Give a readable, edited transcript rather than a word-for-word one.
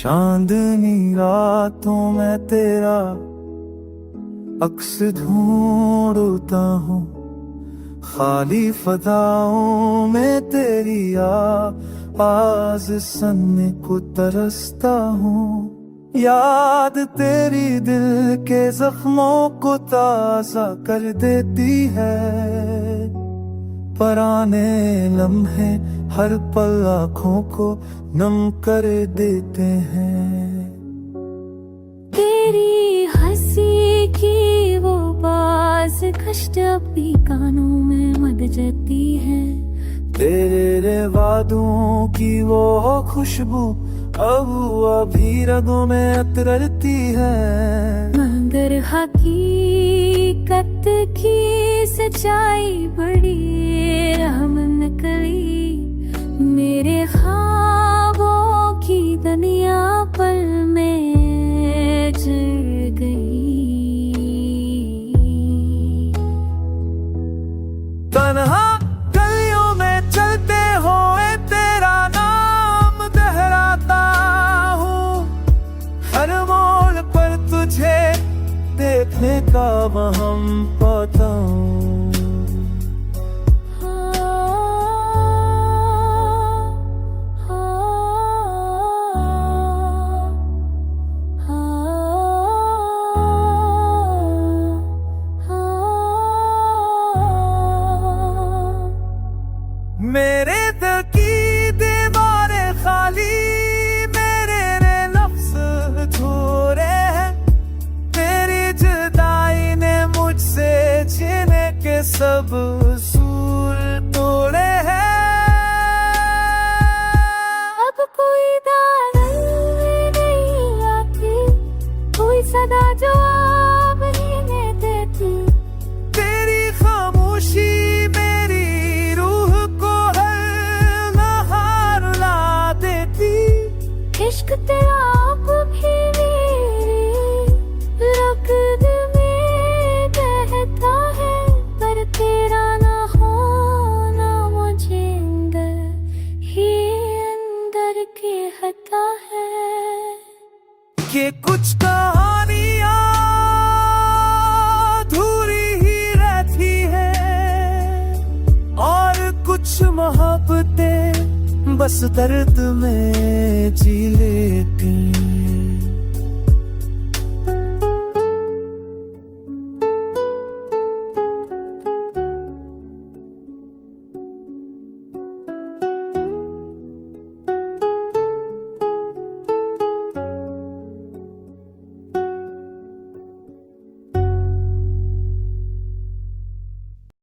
चांदनी रातों में तेरा अक्स ढूंढता हूँ, खाली फदाओं में तेरी आवाज सुनने को तरसता हूँ। याद तेरी दिल के जख्मों को ताज़ा कर देती है, पुराने लम्हे हर पल आँखों को नम कर देते हैं। तेरी हंसी की वो बाज कष्ट अपनी कानों में मद जाती है, तेरे वादों की वो खुशबू अब अभी रगों में उतरती है। मगर हकीकत की सच्चाई बड़ी रहम निकली, मेरे ख्वाबों की दुनिया पल में जल गई। तन्हा गलियों में चलते हुए तेरा नाम दोहराता हूँ, हर मोड़ पर तुझे देखने का वहम पाता हूँ। मेरे दिल की दीवारें खाली, मेरे लफ्ज अधूरे हैं, तेरी जुदाई ने मुझसे जीने के सब उसूल तोड़े हैं। अब कोई दागन नहीं आती, कोई सदा जवाब ही नहीं देती, तेरी खामोशी मेरी रूह को हर नहार ला देती। इश्क तेरा अब भी मेरी रगत में बहता है, पर तेरा ना होना मुझे अंदर ही अंदर के हता है। कि कुछ कहानियां अधूरी ही रहती है, और कुछ मोहब्बतें बस दर्द में जी लेती।